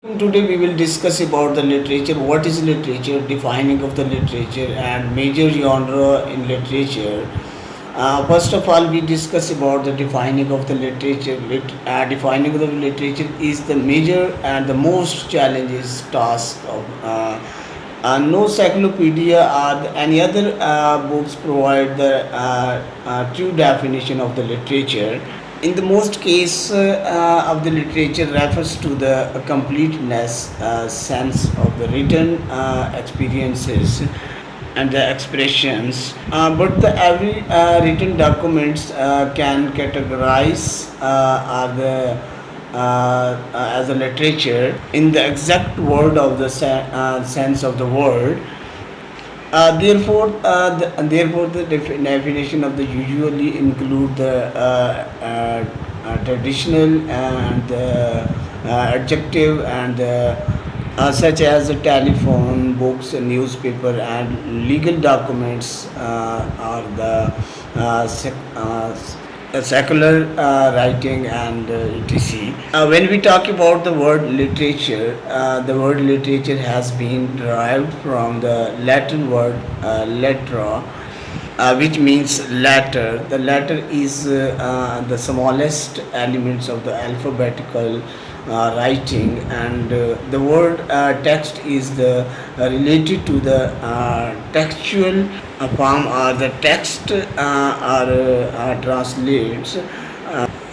Today we will discuss about the literature, what is literature, defining of the literature and major genre in literature. First of all, we discuss about the defining of the literature. Defining of the literature is the major and the most challenges task of no encyclopedia or any other books provide the true definition of the literature. In the most case of the literature refers to the completeness sense of the written experiences and the expressions, but the every written documents can categorize as a literature in the exact word of the sense of the word. Therefore, the definition of the usually include the traditional and adjective and such as the telephone, books, newspaper, and legal documents are the secular writing and etc. When we talk about the word literature has been derived from the Latin word letra, which means letter. The letter is the smallest elements of the alphabetical writing, and the word text is the related to the textual form or the text translates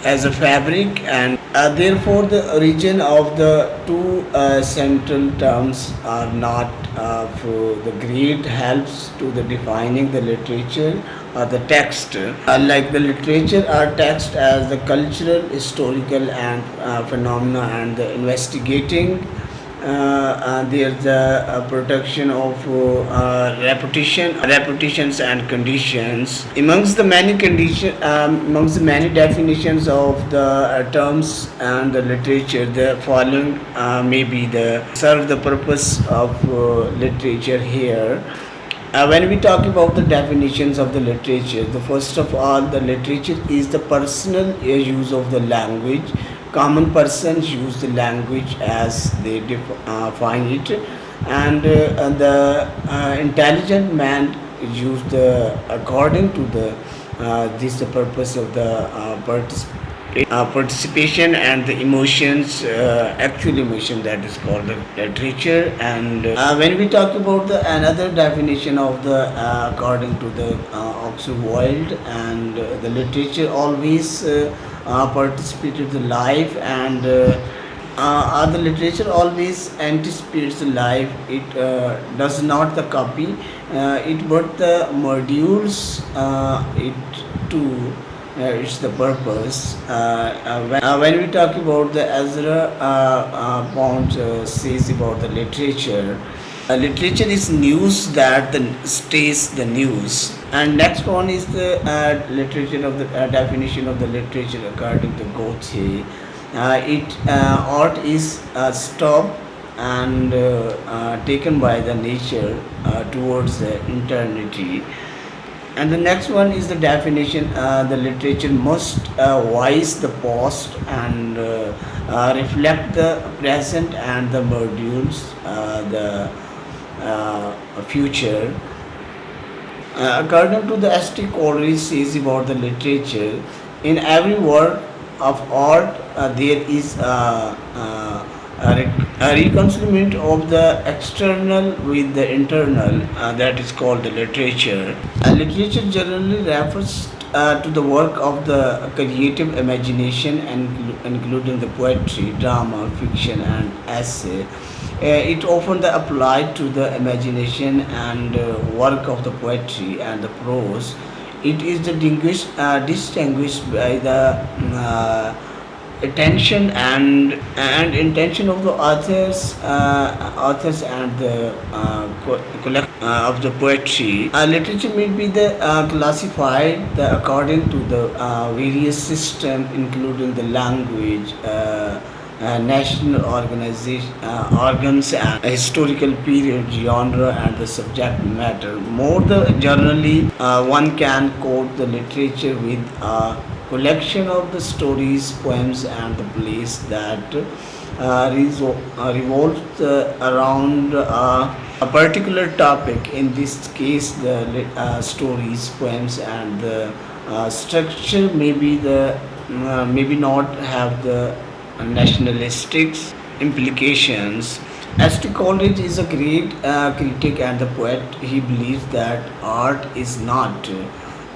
as a fabric, and therefore the origin of the two central terms are not for the great helps to the defining the literature or the text. Like the literature or text as the cultural, historical and phenomena and the investigating, there's the protection of repetitions and conditions. Amongst the many definitions of the terms and the literature, the following may be the serve the purpose of literature here. When we talk about the definitions of the literature, the first of all, the literature is the personal use of the language. Common persons use the language as they find it, and the intelligent man use the according to the this the purpose of the participation and the emotions, actual emotion, that is called the literature. And when we talk about the another definition of the according to the Oxford Wilde, and the literature always participated the life, and the literature always anticipates the life. It does not the copy it, but the modules it to it's the purpose. When we talk about the Ezra Pound says about the literature, literature is news that stays the news. And next one is the literature of the definition of the literature according to Goethe. Art is stop and taken by the nature towards the eternity. And the next one is the definition, the literature must wise the past and reflect the present and the modules the future. According to the S.T. Coleridge says about the literature, in every work of art there is a reconciliation of the external with the internal, that is called the literature. Literature generally refers to the work of the creative imagination, and including the poetry, drama, fiction, and essay. It often applied to the imagination and work of the poetry and the prose. It is distinguished by the attention and intention of the authors and the collect of the poetry. Literature may be the classified according to the various system, including the language, national organization organs, and historical period, genre, and the subject matter. More the generally, one can quote the literature with a collection of the stories, poems, and the plays that revolves around a particular topic. In this case, the stories, poems, and the structure maybe not have the nationalistic implications. As to Coleridge is a great critic and the poet, he believes that art is not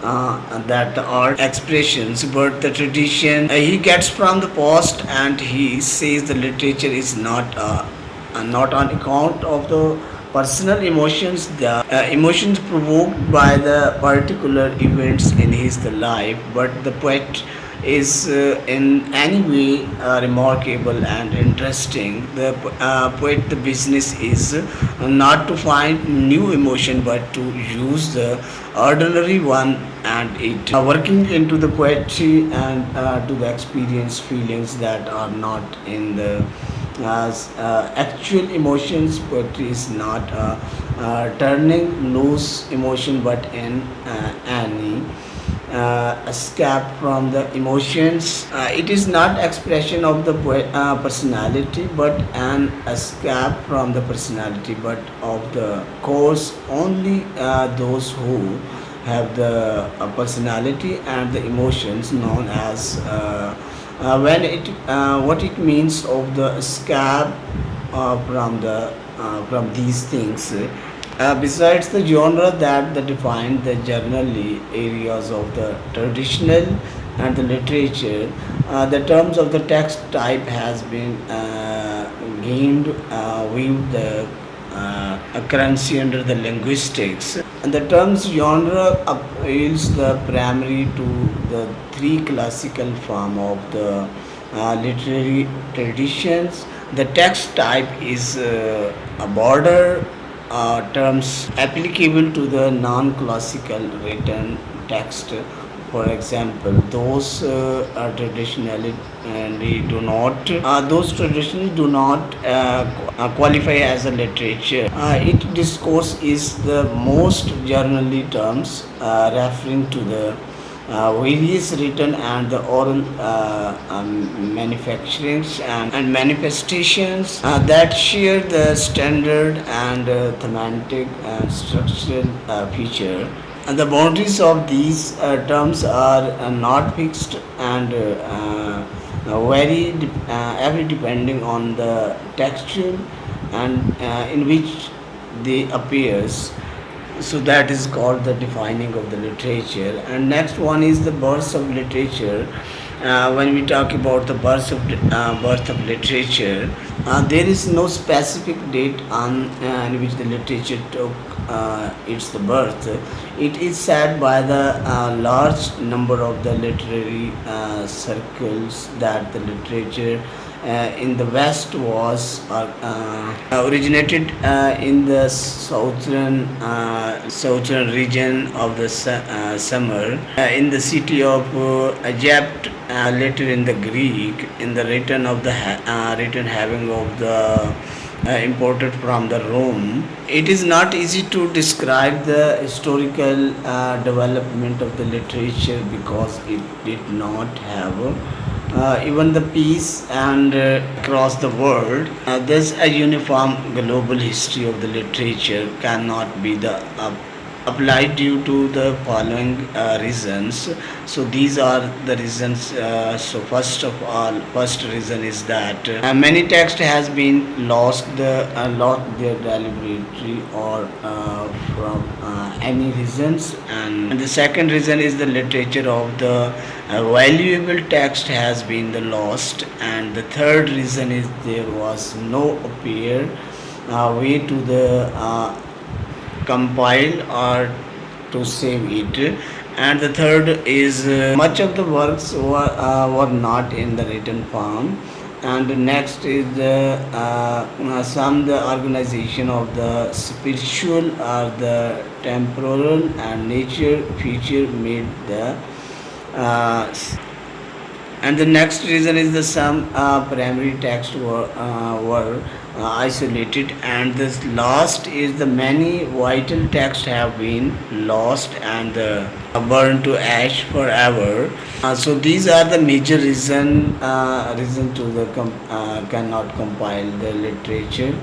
that the art expressions but the tradition he gets from the past, and he says the literature is not on account of the personal emotions, the emotions provoked by the particular events in his life, but the poet is in any way remarkable and interesting. The poet, the business is not to find new emotion but to use the ordinary one and it working into the poetry and to the experience feelings that are not in the actual emotions. Poetry is not turning loose emotion but in any escape from the emotions. It is not expression of the personality but an escape from the personality but of the course. Only those who have the personality and the emotions known as when it what it means of the escape from these things. Besides the genre that define the generally areas of the traditional and the literature, the terms of the text type has been gained with the currency under the linguistics. And the terms genre appeals the primary to the three classical form of the literary traditions. The text type is a border terms applicable to the non-classical written text. For example, those are traditionally and those traditionally do not qualify as a literature. It discourse is the most generally terms referring to the various written and the oral manufacturings and manifestations that share the standard and thematic and structural feature. And the boundaries of these terms are not fixed and vary depending on the texture and in which they appears. So that is called the defining of the literature. And next one is the birth of literature. When we talk about the birth of literature, there is no specific date on in which the literature took its the birth. It is said by the large number of the literary circles that the literature in the West was originated in the southern region of the summer in the city of Egypt, later in the Greek, in the written of the written having of the imported from the Rome. It is not easy to describe the historical development of the literature because it did not have even the peace and across the world. Thus, a uniform global history of the literature cannot be the applied due to the following reasons. So these are the reasons. So first reason is that many text has been lost their deliberately or from any reasons, and the second reason is the literature of the valuable text has been the lost, and the third reason is there was no appear way to the compile or to save it. And the third is much of the works were not in the written form. And the next is the organization of the spiritual or the temporal and nature feature made the And the next reason is the some primary text were isolated, and this last is the many vital texts have been lost and burned to ash forever. So these are the major reason to the cannot compile the literature.